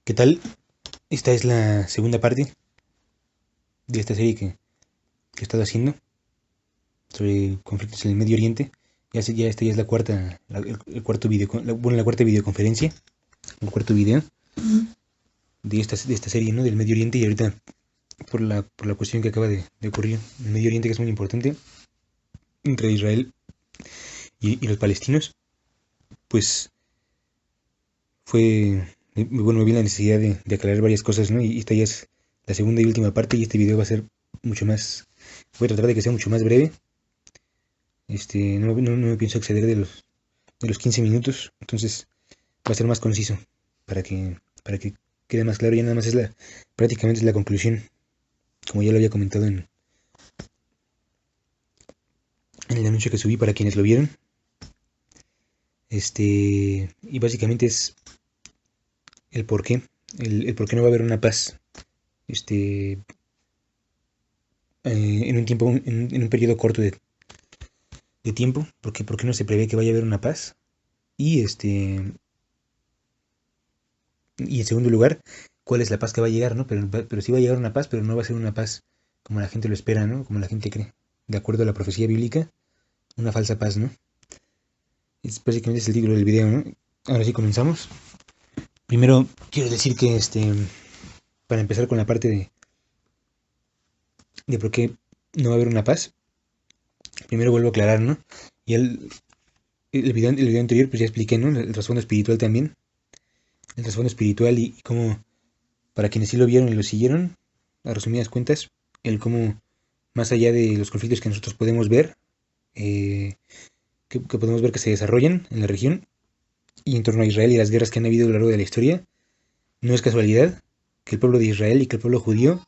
¿Qué tal? Esta es la segunda parte de esta serie que he estado haciendo sobre conflictos en el Medio Oriente. Ya esta ya es la cuarta, el cuarto video, la cuarta videoconferencia, el cuarto video de esta serie, ¿no? Del Medio Oriente. Y ahorita, por la cuestión que acaba de ocurrir en el Medio Oriente, que es muy importante, entre Israel y los palestinos, pues fue, bueno, me vi la necesidad de aclarar varias cosas, ¿no? Y esta ya es la segunda y última parte, y este video va a ser mucho más, voy a tratar de que sea mucho más breve. No me pienso exceder de los 15 minutos, entonces va a ser más conciso para que quede más claro. Ya nada más prácticamente es la conclusión, como ya lo había comentado en el anuncio que subí para quienes lo vieron. Y básicamente es el por qué, el por qué no va a haber una paz, este, en un tiempo, en un periodo corto de tiempo, por qué no se prevé que vaya a haber una paz. Y y en segundo lugar, cuál es la paz que va a llegar, ¿no? Pero sí va a llegar una paz, pero no va a ser una paz como la gente lo espera, ¿no? Como la gente cree. De acuerdo a la profecía bíblica, una falsa paz, ¿no? Básicamente es el título del video, ¿no? Ahora sí comenzamos. Primero quiero decir que para empezar con la parte de por qué no va a haber una paz, primero vuelvo a aclarar, ¿no? Y el video anterior pues ya expliqué, ¿no? El trasfondo espiritual también. El trasfondo espiritual y cómo, para quienes sí lo vieron y lo siguieron, a resumidas cuentas, el cómo, más allá de los conflictos que nosotros podemos ver, eh, que podemos ver que se desarrollan en la región y en torno a Israel y las guerras que han habido a lo largo de la historia, no es casualidad que el pueblo de Israel y que el pueblo judío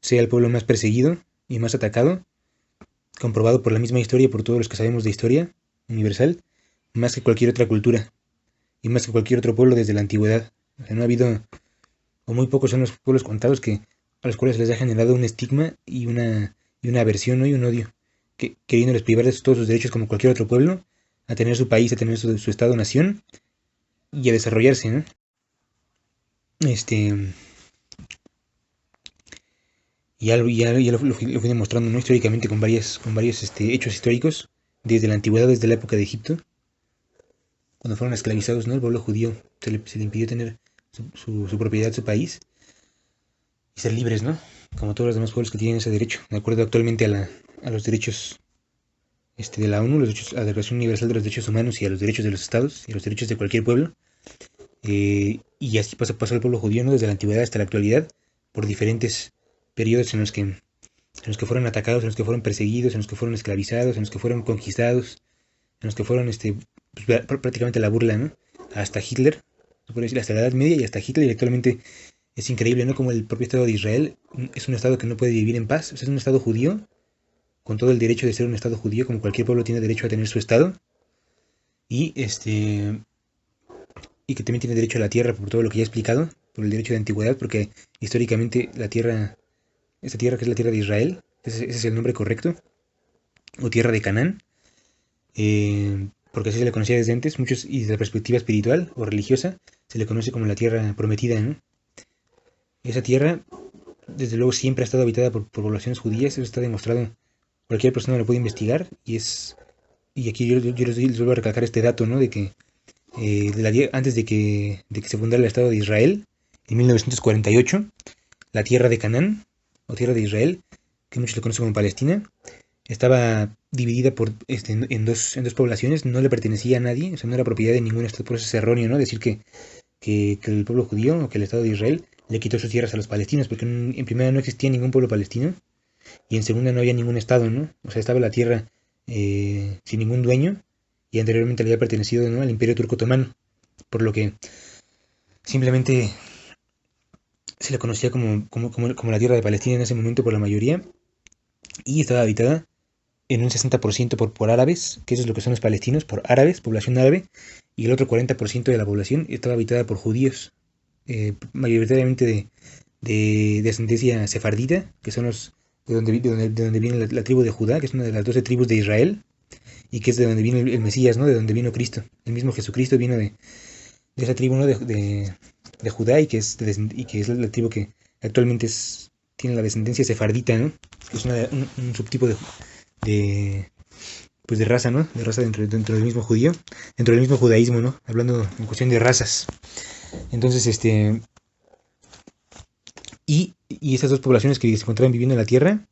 sea el pueblo más perseguido y más atacado, comprobado por la misma historia, por todos los que sabemos de historia universal, más que cualquier otra cultura y más que cualquier otro pueblo desde la antigüedad. O sea, no ha habido, o muy pocos son los pueblos contados a los cuales les ha generado un estigma y una aversión, ¿no? Y un odio, queriéndoles privar de todos sus derechos como cualquier otro pueblo, a tener su país, a tener su estado-nación y a desarrollarse, ¿no? Este, ya lo fui demostrando, ¿no? Históricamente con varios hechos históricos, desde la antigüedad, desde la época de Egipto, cuando fueron esclavizados, ¿no? El pueblo judío se le impidió tener su propiedad, su país, y ser libres, ¿no? Como todos los demás pueblos que tienen ese derecho, de acuerdo actualmente a los derechos de la ONU, a la Declaración Universal de los Derechos Humanos y a los derechos de los estados y a los derechos de cualquier pueblo. Y así pasó el pueblo judío, ¿no? Desde la antigüedad hasta la actualidad, por diferentes periodos en los que fueron atacados, en los que fueron perseguidos, en los que fueron esclavizados, en los que fueron conquistados, en los que fueron pues, prácticamente la burla, ¿no? Hasta Hitler, se puede decir, hasta la Edad Media y hasta Hitler, y actualmente es increíble, ¿no? Como el propio Estado de Israel es un Estado que no puede vivir en paz, o sea, es un Estado judío, con todo el derecho de ser un Estado judío, como cualquier pueblo tiene derecho a tener su Estado, y y que también tiene derecho a la tierra por todo lo que ya he explicado, por el derecho de antigüedad, porque históricamente esta tierra que es la tierra de Israel, ese es el nombre correcto, o tierra de Canaán, porque así se le conocía desde antes, muchos, y desde la perspectiva espiritual o religiosa, se le conoce como la tierra prometida, ¿no? Esa tierra, desde luego, siempre ha estado habitada por poblaciones judías, eso está demostrado, cualquier persona lo puede investigar, y aquí les vuelvo a recalcar este dato, ¿no? De que antes de que se fundara el Estado de Israel, en 1948, la tierra de Canaán, o tierra de Israel, que muchos lo conocen como Palestina, estaba dividida en dos poblaciones, no le pertenecía a nadie, o sea, no era propiedad de ningún estado. Por eso es erróneo, ¿no? Decir que el pueblo judío o que el Estado de Israel le quitó sus tierras a los palestinos, porque en primera no existía ningún pueblo palestino, y en segunda no había ningún estado, ¿no? O sea, estaba la tierra sin ningún dueño, y anteriormente le había pertenecido, ¿no? Al Imperio Turco Otomano, por lo que simplemente se le conocía como la tierra de Palestina en ese momento por la mayoría, y estaba habitada en un 60% por árabes, que eso es lo que son los palestinos, por árabes, población árabe, y el otro 40% de la población estaba habitada por judíos, mayoritariamente de ascendencia sefardita, que son los de donde viene la tribu de Judá, que es una de las 12 tribus de Israel, y que es de donde vino el Mesías, ¿no? De donde vino Cristo. El mismo Jesucristo vino de esa tribu, ¿no? de Judá y que es, y que es la tribu que actualmente tiene la descendencia sefardita, ¿no? Que es un subtipo de, pues de raza, ¿no? De raza dentro del mismo judío, dentro del mismo judaísmo, ¿no? Hablando en cuestión de razas. Entonces, y esas dos poblaciones que se encontraban viviendo en la tierra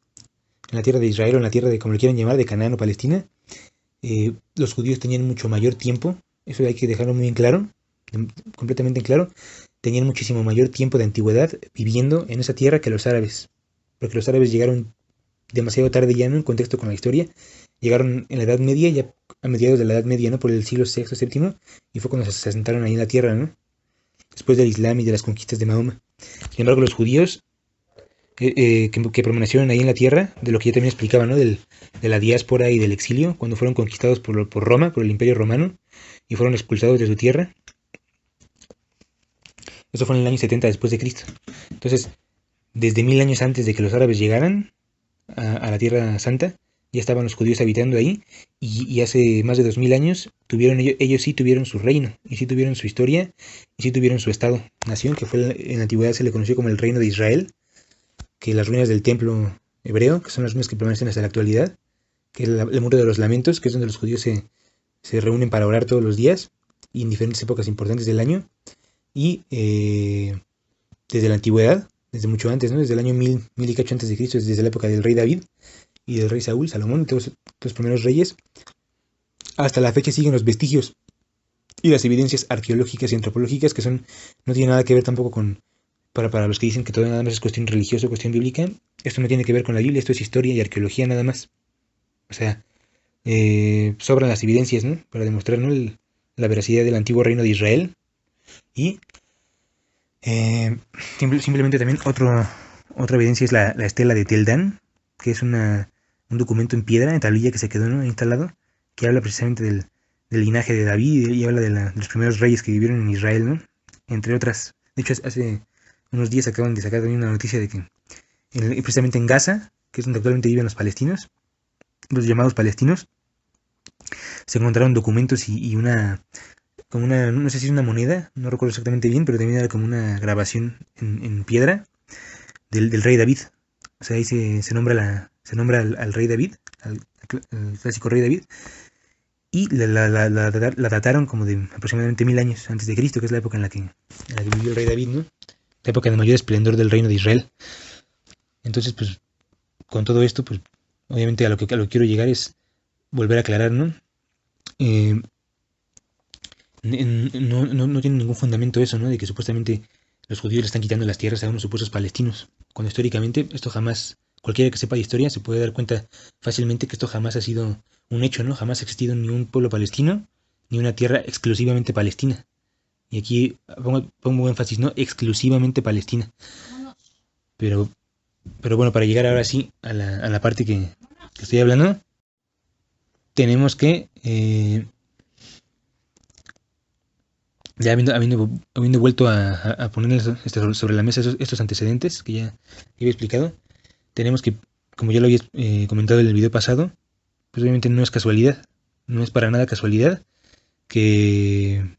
de Israel o en la tierra de, como le quieran llamar, de Canaán o Palestina, los judíos tenían mucho mayor tiempo, eso hay que dejarlo muy en claro, completamente en claro, tenían muchísimo mayor tiempo de antigüedad viviendo en esa tierra que los árabes, porque los árabes llegaron demasiado tarde ya, ¿no? En contexto con la historia, llegaron en la Edad Media, ya a mediados de la Edad Media, ¿no? Por el siglo VI, VII, y fue cuando se asentaron ahí en la tierra, ¿no? Después del Islam y de las conquistas de Mahoma. Sin embargo, los judíos que permanecieron ahí en la tierra, de lo que yo también explicaba, ¿no? De la diáspora y del exilio, cuando fueron conquistados por Roma, por el Imperio Romano, y fueron expulsados de su tierra. Eso fue en el año 70 después de Cristo. Entonces, desde 1000 años antes de que los árabes llegaran a la Tierra Santa, ya estaban los judíos habitando ahí, y hace más de 2000 años ellos sí tuvieron su reino, y sí tuvieron su historia, y sí tuvieron su estado-nación, que en la antigüedad se le conoció como el Reino de Israel, que las ruinas del templo hebreo, que son las ruinas que permanecen hasta la actualidad, que es el muro de los lamentos, que es donde los judíos se reúnen para orar todos los días, y en diferentes épocas importantes del año, y desde la antigüedad, desde mucho antes, ¿no? Desde el año 1000 y cacho antes de Cristo, desde la época del rey David y del rey Saúl, Salomón, todos los primeros reyes, hasta la fecha siguen los vestigios y las evidencias arqueológicas y antropológicas que no tienen nada que ver tampoco con, para los que dicen que todo nada más es cuestión religiosa o cuestión bíblica, esto no tiene que ver con la Biblia, esto es historia y arqueología nada más. O sea, sobran las evidencias, ¿no? Para demostrar, ¿no? La veracidad del antiguo reino de Israel. Y simplemente también otra evidencia es la estela de Tel Dan, que es un documento en piedra, en tablilla que se quedó, ¿no? Instalado, que habla precisamente del linaje de David y habla de los primeros reyes que vivieron en Israel, ¿no? Entre otras. De hecho, hace unos días acaban de sacar también una noticia de que precisamente en Gaza, que es donde actualmente viven los palestinos, los llamados palestinos, se encontraron documentos y como no sé si es una moneda, no recuerdo exactamente bien, pero también era como una grabación en piedra del rey David. O sea, ahí se nombra al rey David, al clásico rey David, y la dataron como de aproximadamente 1000 años antes de Cristo, que es la época en la que vivió el rey David, ¿no? La época de mayor esplendor del reino de Israel. Entonces, pues, con todo esto, pues, obviamente a lo que quiero llegar es volver a aclarar, ¿no? No tiene ningún fundamento eso, ¿no? De que supuestamente los judíos le están quitando las tierras a unos supuestos palestinos. Cuando históricamente esto jamás, cualquiera que sepa de historia se puede dar cuenta fácilmente que esto jamás ha sido un hecho, ¿no? Jamás ha existido ni un pueblo palestino, ni una tierra exclusivamente palestina. Y aquí pongo énfasis, ¿no? Exclusivamente palestina. Pero bueno, para llegar ahora sí a la parte que estoy hablando, tenemos que, ya habiendo vuelto a poner sobre la mesa estos antecedentes que ya había explicado, tenemos que, como ya lo había comentado en el video pasado, pues obviamente no es casualidad, no es para nada casualidad que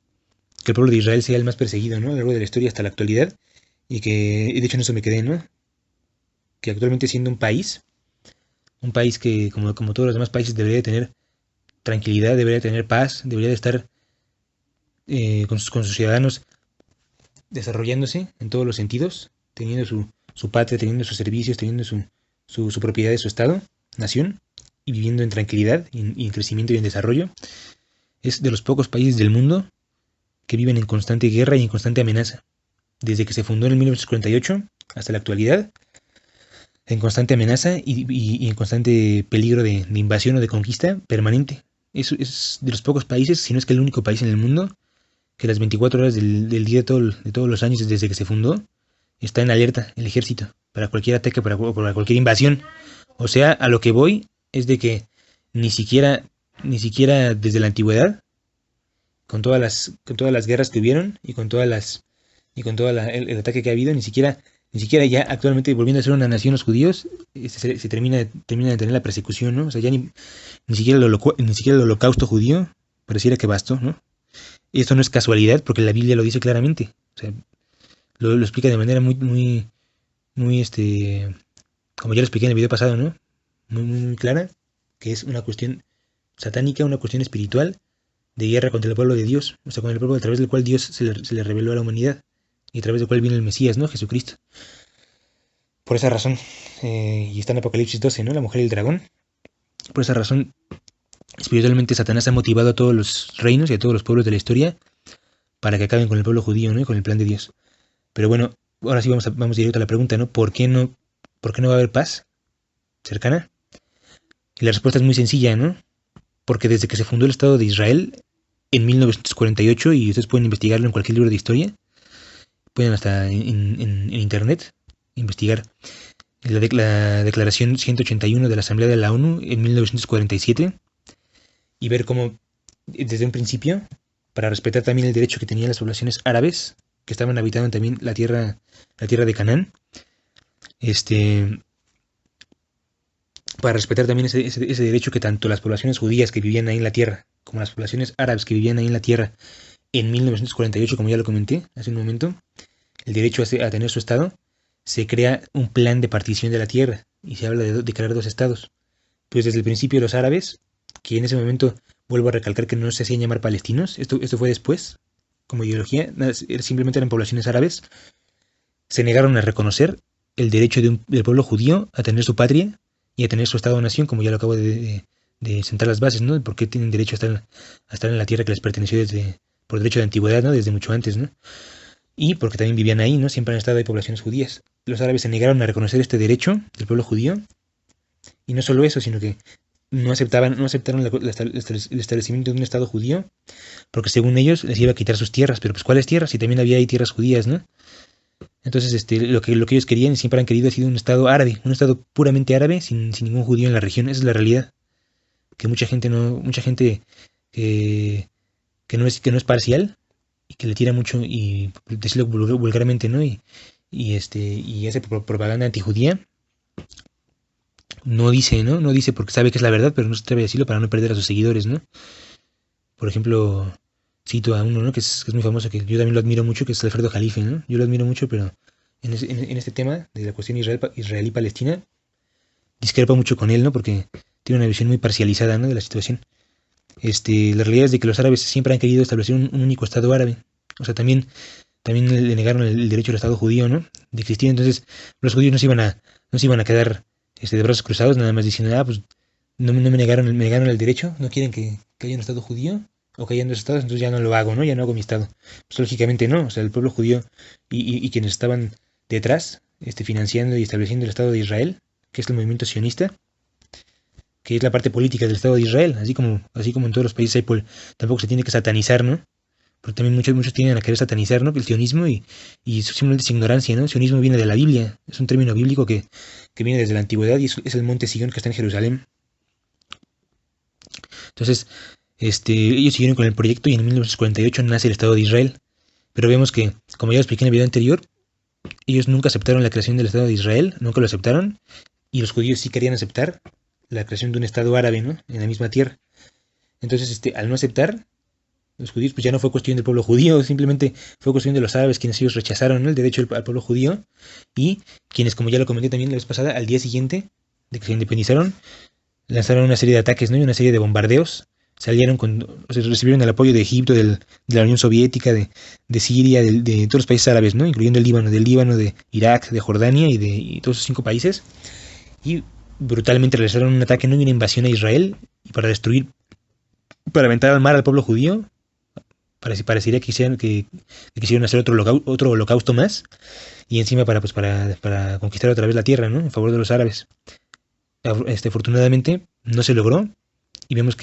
el pueblo de Israel sea el más perseguido, ¿no? A lo largo de la historia hasta la actualidad, y de hecho en eso me quedé, ¿no? Que actualmente siendo un país que como todos los demás países debería de tener tranquilidad, debería de tener paz, debería de estar con sus ciudadanos desarrollándose en todos los sentidos, teniendo su patria, teniendo sus servicios, teniendo su propiedad de su estado, nación, y viviendo en tranquilidad y en crecimiento y en desarrollo. Es de los pocos países del mundo que viven en constante guerra y en constante amenaza. Desde que se fundó en el 1948 hasta la actualidad, en constante amenaza y en constante peligro de invasión o de conquista permanente. Es de los pocos países, si no es que el único país en el mundo, que las 24 horas del día de todos los años desde que se fundó, está en alerta el ejército para cualquier ataque, para cualquier invasión. O sea, a lo que voy es de que ni siquiera desde la antigüedad, con todas las guerras que hubieron y con todo el ataque que ha habido, ni siquiera ya actualmente volviendo a ser una nación los judíos, se termina de tener la persecución, ¿no? O sea, ya ni siquiera el holocausto judío pareciera que bastó, ¿no? Y esto no es casualidad porque la Biblia lo dice claramente. O sea, lo explica de manera muy, como ya lo expliqué en el video pasado, ¿no? Muy clara, que es una cuestión satánica, una cuestión espiritual de guerra contra el pueblo de Dios, o sea, con el pueblo a través del cual Dios se le reveló a la humanidad y a través del cual viene el Mesías, ¿no? Jesucristo. Por esa razón, y está en Apocalipsis 12, ¿no? La mujer y el dragón. Por esa razón, espiritualmente Satanás ha motivado a todos los reinos y a todos los pueblos de la historia para que acaben con el pueblo judío, ¿no? Y con el plan de Dios. Pero bueno, ahora sí vamos directo a la pregunta, ¿no? ¿Por qué no va a haber paz cercana? Y la respuesta es muy sencilla, ¿no? Porque desde que se fundó el Estado de Israel en 1948, y ustedes pueden investigarlo en cualquier libro de historia, pueden hasta en internet investigar la Declaración 181 de la Asamblea de la ONU en 1947 y ver cómo desde un principio, para respetar también el derecho que tenían las poblaciones árabes que estaban habitando también la tierra de Canaán, para respetar también ese derecho que tanto las poblaciones judías que vivían ahí en la tierra como las poblaciones árabes que vivían ahí en la tierra en 1948, como ya lo comenté hace un momento, el derecho a tener su estado, se crea un plan de partición de la tierra y se habla de crear dos estados. Pues desde el principio los árabes, que en ese momento vuelvo a recalcar que no se hacían llamar palestinos, esto fue después, como ideología, simplemente eran poblaciones árabes, se negaron a reconocer el derecho del pueblo judío a tener su patria y a tener su Estado-nación, como ya lo acabo de sentar las bases, ¿no? Porque tienen derecho a estar en la tierra que les perteneció por derecho de antigüedad, ¿no? Desde mucho antes, ¿no? Y porque también vivían ahí, ¿no? Siempre han estado ahí poblaciones judías. Los árabes se negaron a reconocer este derecho del pueblo judío, y no solo eso, sino que no aceptaron el establecimiento de un Estado judío, porque según ellos les iba a quitar sus tierras, pero pues ¿cuáles tierras? Si también había ahí tierras judías, ¿no? Entonces, lo que ellos querían y siempre han querido ha sido un Estado árabe, un Estado puramente árabe, sin ningún judío en la región. Esa es la realidad. Que mucha gente que no es parcial y que le tira mucho y decirlo vulgarmente, ¿no? Y hace propaganda antijudía, no dice, ¿no? No dice porque sabe que es la verdad, pero no se atreve a decirlo para no perder a sus seguidores, ¿no? Por ejemplo, cito a uno, ¿no? Que es muy famoso, que yo también lo admiro mucho, que es Alfredo Jalife, ¿no? Yo lo admiro mucho, pero en este tema de la cuestión israelí-palestina, discrepa mucho con él, ¿no? Porque tiene una visión muy parcializada, ¿no? De la situación. La realidad es de que los árabes siempre han querido establecer un único Estado árabe. O sea, también le negaron el derecho al Estado judío, ¿no? De existir. Entonces, los judíos no se iban a quedar de brazos cruzados, nada más diciendo, pues no me negaron el derecho, no quieren que haya un Estado judío o que haya dos estados, entonces ya no lo hago, ¿no? Ya no hago mi Estado. Pues lógicamente no, o sea, el pueblo judío y quienes estaban detrás, financiando y estableciendo el Estado de Israel, que es el movimiento sionista, que es la parte política del Estado de Israel, así como en todos los países tampoco se tiene que satanizar, ¿no? Porque también muchos tienden a querer satanizar, ¿no? El sionismo y eso simplemente es ignorancia, ¿no? El sionismo viene de la Biblia, es un término bíblico que viene desde la antigüedad y es el monte Sion que está en Jerusalén. Entonces, ellos siguieron con el proyecto y en 1948 nace el Estado de Israel. Pero vemos que, como ya lo expliqué en el video anterior, ellos nunca aceptaron la creación del Estado de Israel, nunca lo aceptaron, y los judíos sí querían aceptar la creación de un Estado árabe, ¿no? En la misma tierra. Entonces, al no aceptar, los judíos, pues ya no fue cuestión del pueblo judío, simplemente fue cuestión de los árabes quienes ellos rechazaron, ¿no? El derecho al pueblo judío y quienes, como ya lo comenté también la vez pasada, al día siguiente de que se independizaron, lanzaron una serie de ataques, ¿no? Y una serie de bombardeos. Recibieron el apoyo de Egipto, de la Unión Soviética, de Siria, de todos los países árabes, ¿no? Incluyendo del Líbano, de Irak, de Jordania y todos esos 5 países. Y brutalmente realizaron un ataque, ¿no? Y una invasión a Israel y para aventar al mar al pueblo judío. Parecería que quisieron hacer otro holocausto más y encima para conquistar otra vez la tierra, ¿no? En favor de los árabes. Afortunadamente no se logró y vemos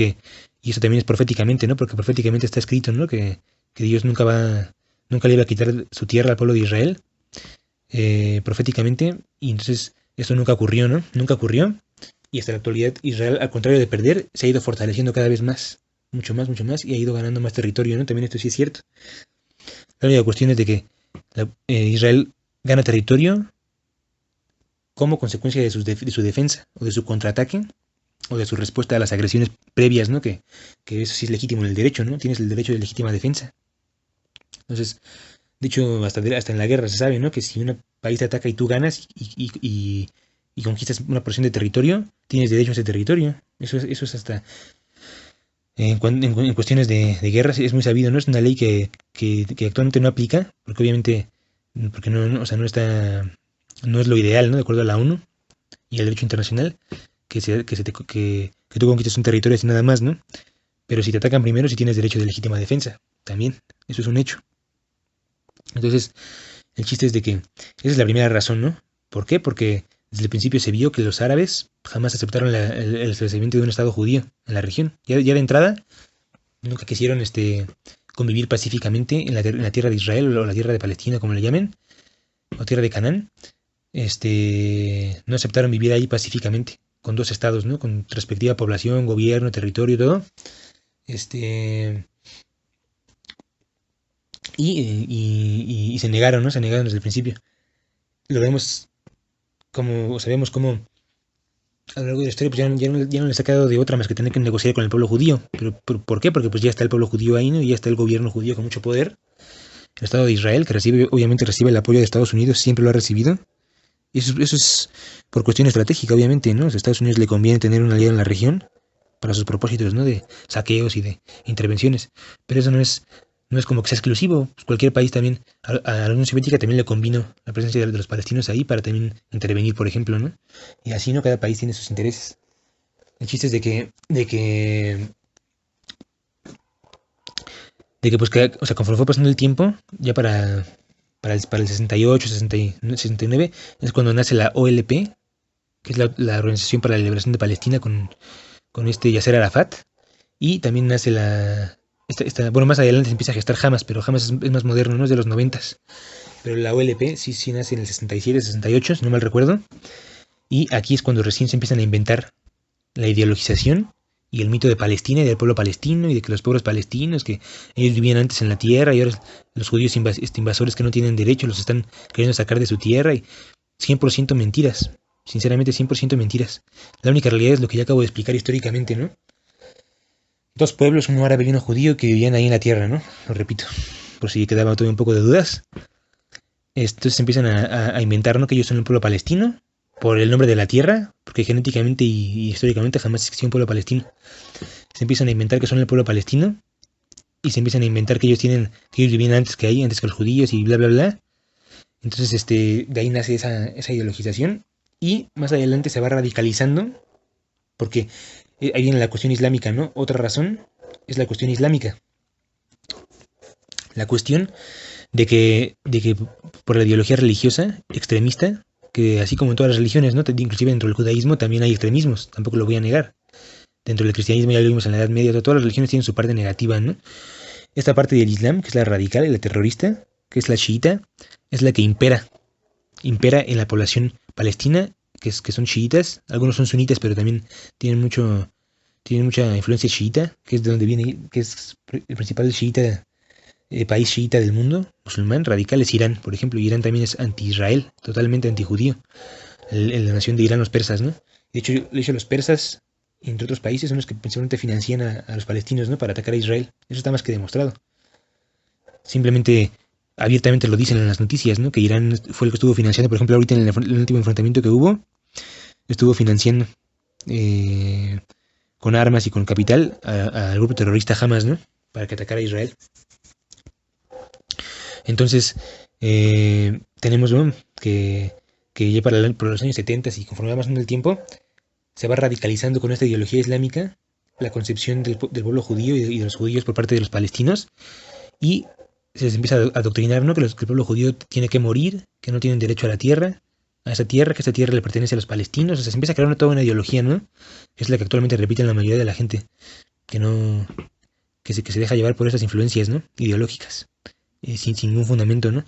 y eso también es proféticamente, ¿no? Porque proféticamente está escrito, ¿no? Que Dios nunca le iba a quitar su tierra al pueblo de Israel, proféticamente, y entonces eso nunca ocurrió, ¿no? Nunca ocurrió, y hasta la actualidad Israel, al contrario de perder, se ha ido fortaleciendo cada vez más, mucho más, y ha ido ganando más territorio, ¿no? También esto sí es cierto. La única cuestión es de que Israel gana territorio como consecuencia de su defensa, o de su contraataque, o de su respuesta a las agresiones previas, ¿no? Que eso sí es legítimo en el derecho, ¿no? Tienes el derecho de legítima defensa. Entonces, De hecho, hasta en la guerra se sabe, ¿no? Que si un país te ataca y tú ganas y conquistas una porción de territorio, tienes derecho a ese territorio. Eso es hasta... en cuestiones de guerra es muy sabido, ¿no? Es una ley que actualmente no aplica, porque obviamente, porque o sea, no es lo ideal, ¿no? De acuerdo a la ONU y al derecho internacional, que tú conquistes un territorio así nada más, ¿no? Pero si te atacan primero, sí tienes derecho de legítima defensa, también. Eso es un hecho. Entonces, el chiste es de que esa es la primera razón, ¿no? ¿Por qué? Porque desde el principio se vio que los árabes jamás aceptaron el establecimiento de un Estado judío en la región. Ya de entrada, nunca quisieron convivir pacíficamente en la tierra de Israel o la tierra de Palestina, como le llamen, o tierra de Canaán. No aceptaron vivir ahí pacíficamente, con dos estados, ¿no? Con respectiva población, gobierno, territorio, todo. Y se negaron, ¿no? Se negaron desde el principio. Lo vemos como, sabemos cómo a lo largo de la historia pues ya no les ha quedado de otra más que tener que negociar con el pueblo judío. Pero ¿por qué? Porque pues ya está el pueblo judío ahí, ¿no? Y ya está el gobierno judío con mucho poder. El Estado de Israel, que obviamente recibe el apoyo de Estados Unidos, siempre lo ha recibido. Y eso es por cuestión estratégica, obviamente, ¿no? A Estados Unidos le conviene tener un aliado en la región para sus propósitos, ¿no? De saqueos y de intervenciones. Pero eso no es como que sea exclusivo. Pues cualquier país también, a la Unión Soviética también le convino la presencia de los palestinos ahí para también intervenir, por ejemplo, ¿no? Y así, ¿no? Cada país tiene sus intereses. El chiste es o sea, conforme fue pasando el tiempo, ya para el 68, 69, es cuando nace la OLP, que es la Organización para la Liberación de Palestina con Yasser Arafat, y también nace bueno, más adelante se empieza a gestar Hamas, pero Hamas es más moderno, no es de los 90. Pero la OLP sí nace en el 67, 68, si no mal recuerdo, y aquí es cuando recién se empiezan a inventar la ideologización y el mito de Palestina y del pueblo palestino y de que los pueblos palestinos, que ellos vivían antes en la tierra y ahora los judíos invasores que no tienen derecho los están queriendo sacar de su tierra y 100% mentiras, sinceramente 100% mentiras. La única realidad es lo que ya acabo de explicar históricamente, ¿no? Dos pueblos, uno árabe y uno judío, que vivían ahí en la tierra, ¿no? Lo repito, por si quedaba todavía un poco de dudas. Entonces empiezan a inventar, ¿no? Que ellos son el pueblo palestino por el nombre de la tierra, porque genéticamente y históricamente jamás existió un pueblo palestino. Se empiezan a inventar que son el pueblo palestino y se empiezan a inventar que ellos vivían antes que los judíos y bla bla bla. Entonces de ahí nace esa ideologización y más adelante se va radicalizando porque ahí viene la cuestión islámica, ¿no? Otra razón es la cuestión islámica. La cuestión de que por la ideología religiosa extremista, que así como en todas las religiones, ¿no? Inclusive dentro del judaísmo también hay extremismos, tampoco lo voy a negar. Dentro del cristianismo ya lo vimos en la Edad Media, todas las religiones tienen su parte negativa, ¿no? Esta parte del Islam, que es la radical y la terrorista, que es la chiita, es la que impera en la población palestina, que son chiitas, algunos son sunitas, pero también tienen mucha influencia chiita, que es de donde viene, que es el principal chiita, país chiita del mundo, musulmán, radical, es Irán, por ejemplo. Irán también es anti-Israel, totalmente antijudío. La nación de Irán, los persas, ¿no? De hecho, los persas, entre otros países, son los que principalmente financian a los palestinos, ¿no? Para atacar a Israel. Eso está más que demostrado. Simplemente, abiertamente lo dicen en las noticias, ¿no? Que Irán fue el que estuvo financiando, por ejemplo, ahorita en el último enfrentamiento que hubo, estuvo financiando con armas y con capital al grupo terrorista Hamas, ¿no? Para que atacara a Israel. Entonces, tenemos, ¿no? que ya por los años 70 y conforme va pasando el tiempo, se va radicalizando con esta ideología islámica la concepción del pueblo judío y de los judíos por parte de los palestinos, y se les empieza a adoctrinar, ¿no? Que el pueblo judío tiene que morir, que no tienen derecho a la tierra, a esa tierra, que esa tierra le pertenece a los palestinos. O sea, se empieza a crear toda una ideología, ¿no? Que es la que actualmente repiten la mayoría de la gente, que se deja llevar por esas influencias, ¿no? Ideológicas, sin ningún fundamento, ¿no?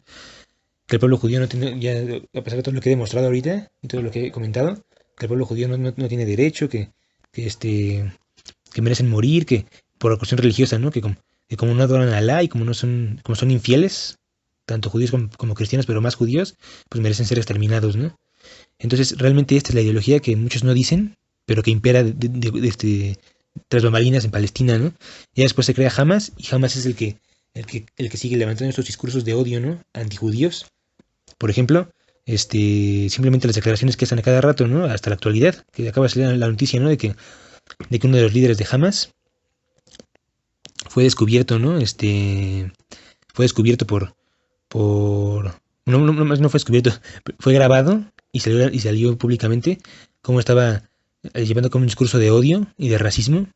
Que el pueblo judío no tiene, ya a pesar de todo lo que he demostrado ahorita y todo lo que he comentado, que el pueblo judío no tiene derecho, que merecen morir, que por la cuestión religiosa, ¿no? Que como no adoran a Alá y como son infieles, tanto judíos como cristianos, pero más judíos, pues merecen ser exterminados, ¿no? Entonces, realmente esta es la ideología que muchos no dicen, pero que impera tras bambalinas en Palestina, ¿no? Y después se crea Hamas, y Hamas es el que el que sigue levantando estos discursos de odio, ¿no? Antijudíos. Por ejemplo, simplemente las declaraciones que hacen a cada rato, ¿no? Hasta la actualidad, que acaba de salir la noticia, ¿no? De que uno de los líderes de Hamas fue descubierto, ¿no? Fue descubierto no fue descubierto, fue grabado y salió públicamente cómo estaba llevando como un discurso de odio y de racismo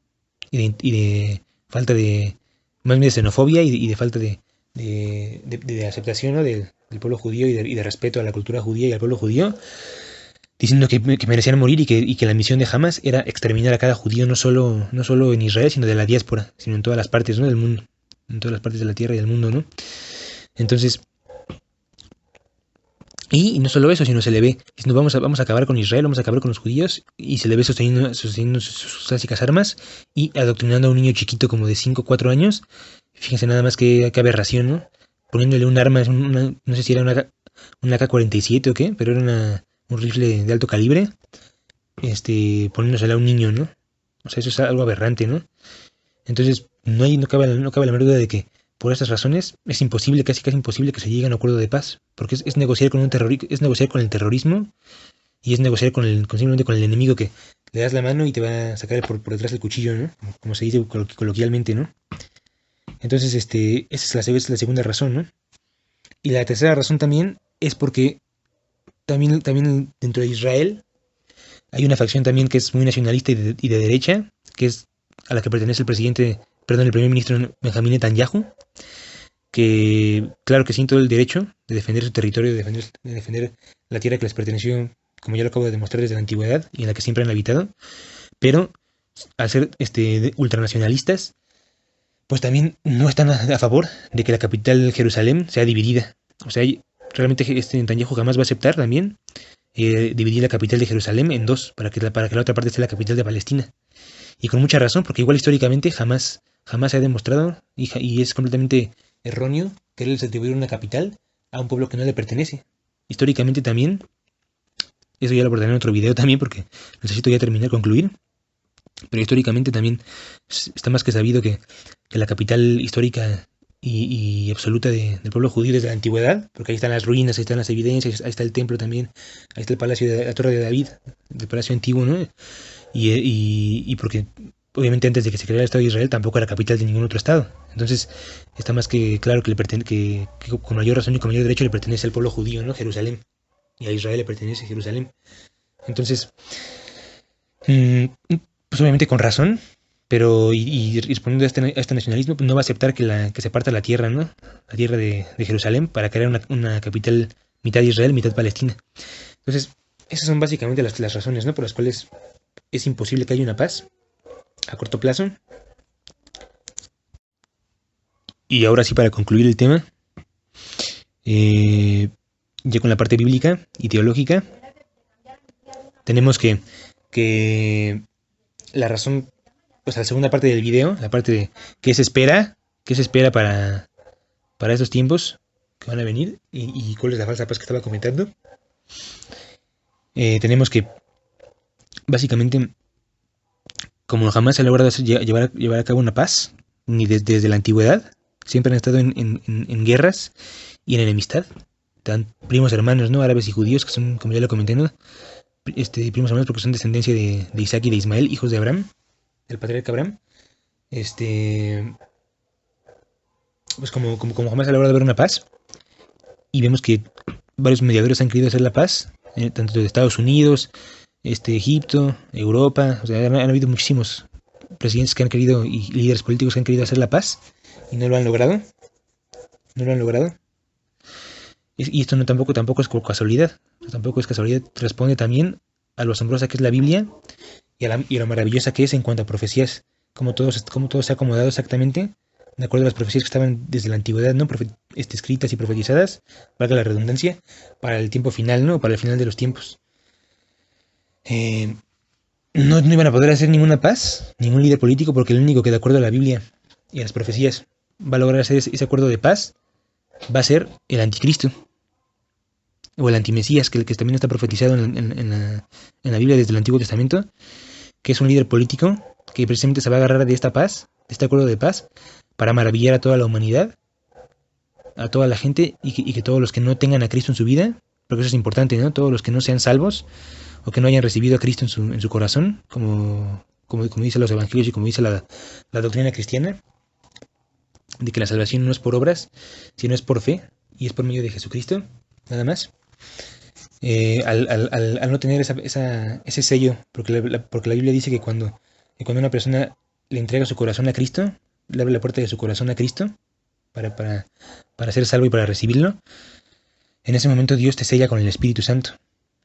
y de falta de, más bien de xenofobia y de falta de aceptación, ¿no? del pueblo judío y de respeto a la cultura judía y al pueblo judío, diciendo que merecían morir y que la misión de Hamas era exterminar a cada judío, no solo en Israel, sino de la diáspora, sino en todas las partes, ¿no? del mundo, en todas las partes de la tierra y del mundo, ¿no? Entonces, y no solo eso, sino se le ve diciendo vamos a acabar con Israel, vamos a acabar con los judíos, y se le ve sosteniendo sus clásicas armas y adoctrinando a un niño chiquito como de 5 o 4 años. Fíjense nada más qué aberración, ¿no? Poniéndole un arma, no sé si era una AK-47 o qué, pero era un rifle de alto calibre, poniéndosela a un niño, ¿no? O sea, eso es algo aberrante, ¿no? Entonces, no cabe la menor duda de que por estas razones es imposible, casi imposible que se llegue a un acuerdo de paz, porque es negociar con es negociar con el terrorismo y es negociar simplemente con el enemigo que le das la mano y te va a sacar por detrás el cuchillo, ¿no? Como se dice coloquialmente, ¿no? Entonces, esa es la segunda razón, ¿no? Y la tercera razón también es porque también dentro de Israel hay una facción también que es muy nacionalista y de derecha, que es a la que pertenece el primer ministro Benjamín Netanyahu, que claro que sí, todo el derecho de defender su territorio, de defender la tierra que les perteneció, como ya lo acabo de demostrar, desde la antigüedad y en la que siempre han habitado, pero al ser ultranacionalistas, pues también no están a favor de que la capital Jerusalén sea dividida. O sea, realmente Netanyahu jamás va a aceptar también dividir la capital de Jerusalén en dos, para que la otra parte sea la capital de Palestina. Y con mucha razón, porque igual históricamente jamás se ha demostrado y es completamente erróneo quererles atribuir una capital a un pueblo que no le pertenece. Históricamente también, eso ya lo abordaré en otro video también porque necesito ya concluir, pero históricamente también está más que sabido que la capital histórica y absoluta del pueblo judío desde la antigüedad, porque ahí están las ruinas, ahí están las evidencias, ahí está el templo también, ahí está el palacio de la Torre de David, el palacio antiguo, ¿no? Y porque obviamente antes de que se creara el Estado de Israel tampoco era capital de ningún otro Estado. Entonces está más que claro que con mayor razón y con mayor derecho le pertenece al pueblo judío, ¿no? Jerusalén. Y a Israel le pertenece Jerusalén. Entonces, pues obviamente con razón, pero y respondiendo a este nacionalismo, pues no va a aceptar que se parta la tierra, ¿no? La tierra de Jerusalén para crear una capital mitad Israel, mitad Palestina. Entonces, esas son básicamente las razones, ¿no? Por las cuales es imposible que haya una paz a corto plazo. Y ahora sí, para concluir el tema, ya con la parte bíblica y teológica, tenemos que la razón, o sea, la segunda parte del video, la parte de qué se espera para estos tiempos que van a venir y cuál es la falsa paz que estaba comentando. Tenemos que básicamente, como jamás se ha logrado llevar a cabo una paz, ni desde la antigüedad, siempre han estado en guerras y en enemistad. Tan primos hermanos, ¿no? Árabes y judíos, que son, como ya lo comenté, ¿no? Primos hermanos porque son descendencia de Isaac y de Ismael, hijos de Abraham, del patriarca Abraham. Pues como jamás se ha logrado ver una paz, y vemos que varios mediadores han querido hacer la paz, tanto de Estados Unidos, Egipto, Europa, o sea, han habido muchísimos presidentes que han querido y líderes políticos que han querido hacer la paz y no lo han logrado. No lo han logrado. Y esto tampoco es casualidad. Tampoco es casualidad. Responde también a lo asombrosa que es la Biblia y a lo maravillosa que es en cuanto a profecías. Como todo se ha acomodado exactamente de acuerdo a las profecías que estaban desde la antigüedad, ¿no? Escritas y profetizadas, valga la redundancia, para el tiempo final, ¿no? Para el final de los tiempos. No iban a poder hacer ninguna paz, ningún líder político, porque el único que de acuerdo a la Biblia y a las profecías va a lograr hacer ese acuerdo de paz va a ser el anticristo o el antimesías, que también está profetizado en la Biblia desde el Antiguo Testamento, que es un líder político que precisamente se va a agarrar de esta paz, de este acuerdo de paz, para maravillar a toda la humanidad a toda la gente y que todos los que no tengan a Cristo en su vida, porque eso es importante, ¿no? Todos los que no sean salvos o que no hayan recibido a Cristo en su corazón, como dice los evangelios y como dice la doctrina cristiana, de que la salvación no es por obras, sino es por fe y es por medio de Jesucristo, nada más. Al no tener ese sello, porque la Biblia dice que cuando una persona le entrega su corazón a Cristo, le abre la puerta de su corazón a Cristo para ser salvo y para recibirlo, en ese momento Dios te sella con el Espíritu Santo.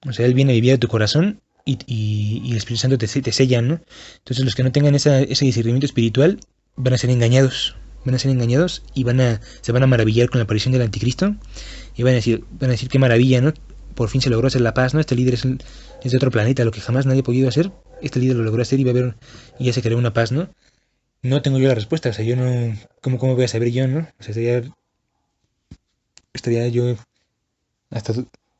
O sea, Él viene a vivir a tu corazón y el Espíritu Santo te sella, ¿no? Entonces los que no tengan ese discernimiento espiritual van a ser engañados. Van a ser engañados y se van a maravillar con la aparición del anticristo y van a decir qué maravilla, ¿no? Por fin se logró hacer la paz, ¿no? Este líder es de otro planeta, lo que jamás nadie ha podido hacer. Este líder lo logró hacer y y ya se creó una paz, ¿no? No tengo yo la respuesta, o sea, yo no... ¿Cómo voy a saber yo, no? O sea, estaría yo hasta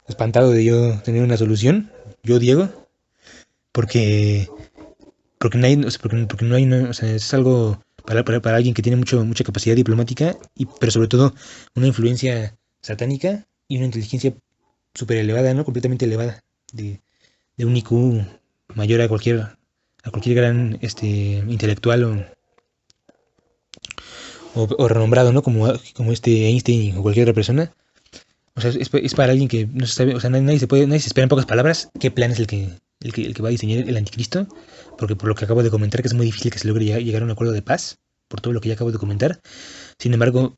espantado de yo tener una solución, yo, Diego, porque nadie, o sea, porque no hay, no, o sea, es algo para alguien que tiene mucha capacidad diplomática, pero sobre todo una influencia satánica y una inteligencia súper elevada, ¿no? Completamente elevada, de un IQ mayor a cualquier gran intelectual o renombrado, ¿no? Como Einstein o cualquier otra persona. O sea, es para alguien que no se sabe, o sea, nadie se espera en pocas palabras qué plan es el que va a diseñar el anticristo, porque por lo que acabo de comentar, que es muy difícil que se logre llegar a un acuerdo de paz, por todo lo que ya acabo de comentar. Sin embargo,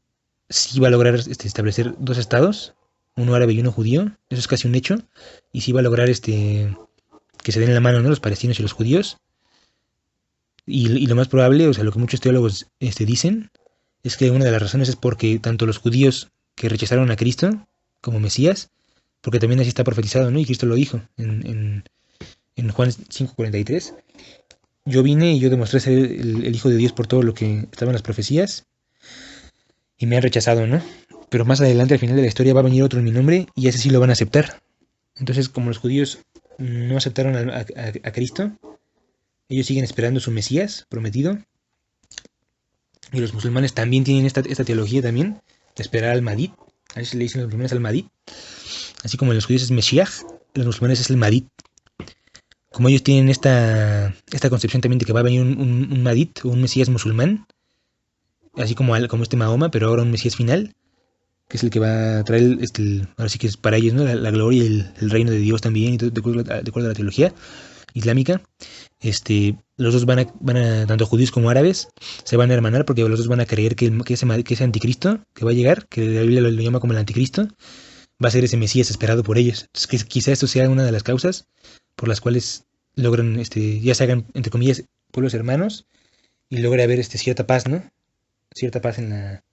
sí va a lograr establecer dos estados, uno árabe y uno judío, eso es casi un hecho, y sí va a lograr que se den la mano, ¿no? Los palestinos y los judíos. Y lo más probable, o sea, lo que muchos teólogos dicen, es que una de las razones es porque tanto los judíos que rechazaron a Cristo como Mesías, porque también así está profetizado, ¿no? Y Cristo lo dijo en Juan 5:43. Yo vine y yo demostré ser el Hijo de Dios por todo lo que estaba en las profecías y me han rechazado, ¿no? Pero más adelante, al final de la historia, va a venir otro en mi nombre y ese sí lo van a aceptar. Entonces, como los judíos no aceptaron a Cristo, ellos siguen esperando su Mesías prometido. Y los musulmanes también tienen esta teología también, de esperar al Mahdi. A veces le dicen los musulmanes al Mahdi. Así como en los judíos es Mesías, los musulmanes es el Mahdi. Como ellos tienen esta concepción también de que va a venir un Mahdi o un Mesías musulmán, así como Mahoma, pero ahora un Mesías final, que es el que va a traer, ahora sí que es para ellos, ¿no? La gloria y el reino de Dios también, y todo, de acuerdo a la teología islámica. Los dos van a, tanto judíos como árabes, se van a hermanar porque los dos van a creer que ese anticristo que va a llegar, que la Biblia lo llama como el anticristo, va a ser ese Mesías esperado por ellos. Entonces, quizá esto sea una de las causas por las cuales logran, ya se hagan, entre comillas, pueblos hermanos y logra haber cierta paz, ¿no? Cierta paz en la...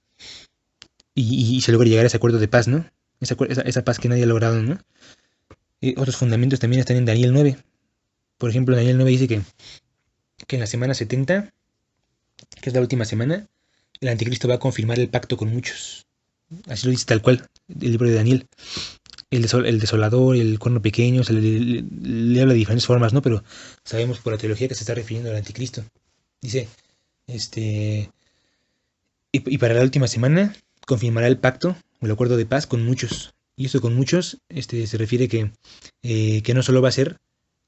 Y se logra llegar a ese acuerdo de paz, ¿no? Esa paz que nadie ha logrado, ¿no? Otros fundamentos también están en Daniel 9. Por ejemplo, Daniel 9 dice que en la semana 70, que es la última semana, el anticristo va a confirmar el pacto con muchos. Así lo dice tal cual el libro de Daniel. El desolador, el cuerno pequeño, o sea, le habla de diferentes formas, ¿no? Pero sabemos por la teología que se está refiriendo al anticristo. Dice, y para la última semana confirmará el pacto o el acuerdo de paz con muchos. Y esto con muchos se refiere que no solo va a ser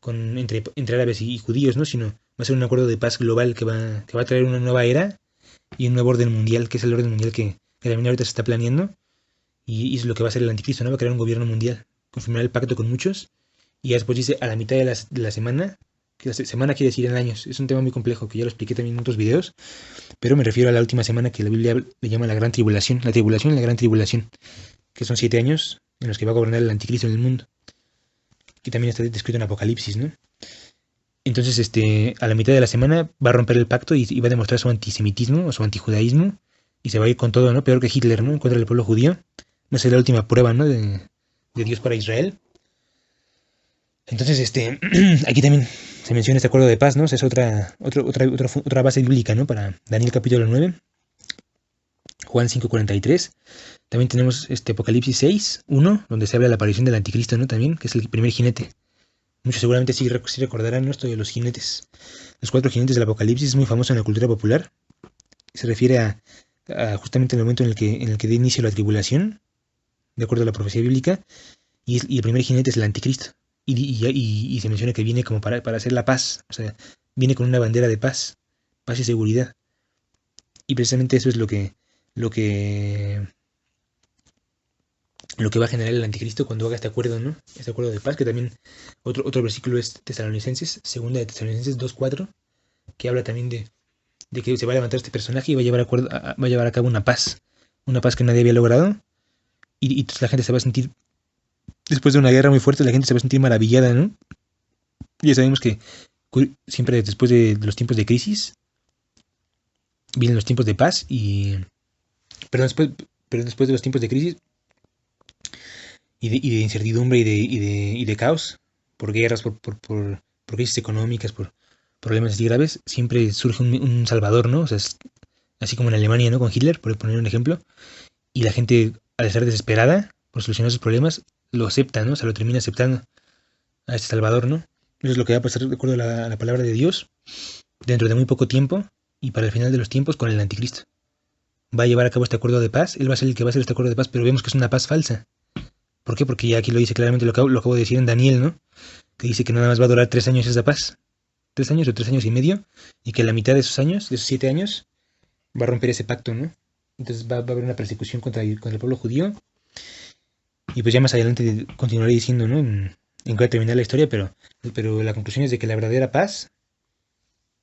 entre árabes y judíos, ¿no? Sino va a ser un acuerdo de paz global que va a traer una nueva era y un nuevo orden mundial, que es el orden mundial que también ahorita se está planeando. Y es lo que va a hacer el anticristo, ¿no? Va a crear un gobierno mundial, confirmar el pacto con muchos. Y ya después dice a la mitad de la semana, que la semana quiere decir en años. Es un tema muy complejo que ya lo expliqué también en otros videos, pero me refiero a la última semana que la Biblia le llama la gran tribulación. La tribulación y la gran tribulación, que son 7 años en los que va a gobernar el anticristo en el mundo, que también está descrito en Apocalipsis, ¿no? Entonces, a la mitad de la semana va a romper el pacto y va a demostrar su antisemitismo o su antijudaísmo y se va a ir con todo, ¿no? Peor que Hitler, ¿no? En contra del pueblo judío. Va a ser la última prueba, ¿no? De Dios para Israel. Entonces, aquí también se menciona este acuerdo de paz, ¿no? O sea, es otra base bíblica, ¿no? Para Daniel capítulo 9, Juan 5:43. También tenemos Apocalipsis 6:1, donde se habla de la aparición del anticristo, ¿no? También, que es el primer jinete. Muchos seguramente sí recordarán, ¿no? Esto de los jinetes. Los 4 jinetes del Apocalipsis es muy famoso en la cultura popular. Se refiere a justamente en el momento en el que dé inicio la tribulación, de acuerdo a la profecía bíblica, y el primer jinete es el anticristo. Y se menciona que viene como para hacer la paz, o sea, viene con una bandera de paz, paz y seguridad. Y precisamente eso es lo que, lo que va a generar el anticristo cuando haga este acuerdo, ¿no? Este acuerdo de paz, que también otro versículo es Tesalonicenses, segunda de Tesalonicenses 2:4, que habla también de que se va a levantar este personaje y va a llevar a cabo una paz que nadie había logrado, y la gente se va a sentir, después de una guerra muy fuerte, la gente se va a sentir maravillada, ¿no? Ya sabemos que siempre después de los tiempos de crisis, vienen los tiempos de paz Perdón, pero después de los tiempos de crisis y de incertidumbre y de caos, por guerras, por crisis económicas, por problemas así graves, siempre surge un salvador, ¿no? O sea, así como en Alemania, ¿no? Con Hitler, por poner un ejemplo, y la gente, al estar desesperada por solucionar sus problemas, lo acepta, ¿no? O sea, lo termina aceptando a este salvador, ¿no? Eso es lo que va a pasar de acuerdo a la palabra de Dios dentro de muy poco tiempo y para el final de los tiempos con el anticristo. Va a llevar a cabo este acuerdo de paz, él va a ser el que va a hacer este acuerdo de paz, pero vemos que es una paz falsa. ¿Por qué? Porque ya aquí lo dice claramente, lo acabo de decir en Daniel, ¿no? Que dice que nada más va a durar 3 años esa paz. 3 años o 3 años y medio, y que la mitad de esos años, de esos 7 años, va a romper ese pacto, ¿no? Entonces va a haber una persecución contra el pueblo judío, y pues ya más adelante continuaré diciendo, ¿no? En cuál terminar la historia, pero la conclusión es de que la verdadera paz,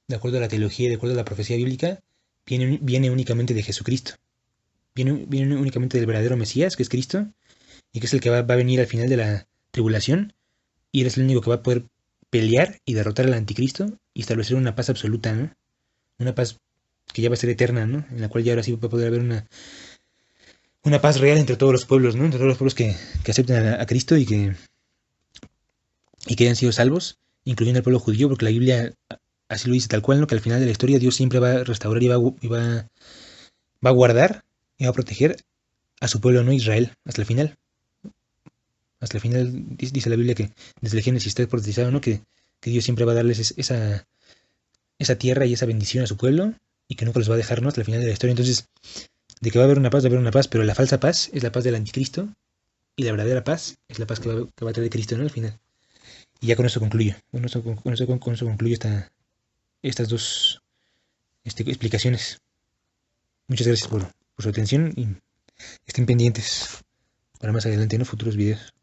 de acuerdo a la teología y de acuerdo a la profecía bíblica, viene únicamente de Jesucristo. Viene únicamente del verdadero Mesías, que es Cristo, y que es el que va a venir al final de la tribulación, y él es el único que va a poder pelear y derrotar al anticristo y establecer una paz absoluta, ¿no? Una paz que ya va a ser eterna, ¿no? En la cual ya ahora sí va a poder haber una paz real entre todos los pueblos, ¿no? Entre todos los pueblos que acepten a Cristo y que hayan sido salvos, incluyendo al pueblo judío, porque la Biblia así lo dice tal cual, ¿no? Que al final de la historia Dios siempre va a restaurar va a guardar y va a proteger a su pueblo, ¿no? Israel, hasta el final. Hasta el final dice la Biblia que desde el Génesis está profetizado, ¿no? Que Dios siempre va a darles esa tierra y esa bendición a su pueblo y que nunca los va a dejar, ¿no? Hasta el final de la historia. Entonces, de que va a haber una paz, va a haber una paz, pero la falsa paz es la paz del anticristo y la verdadera paz es la paz que va a traer Cristo, ¿no? Al final. Y ya con eso concluyo. Con eso concluyo estas dos explicaciones. Muchas gracias por su atención y estén pendientes para más adelante, ¿no? Futuros videos.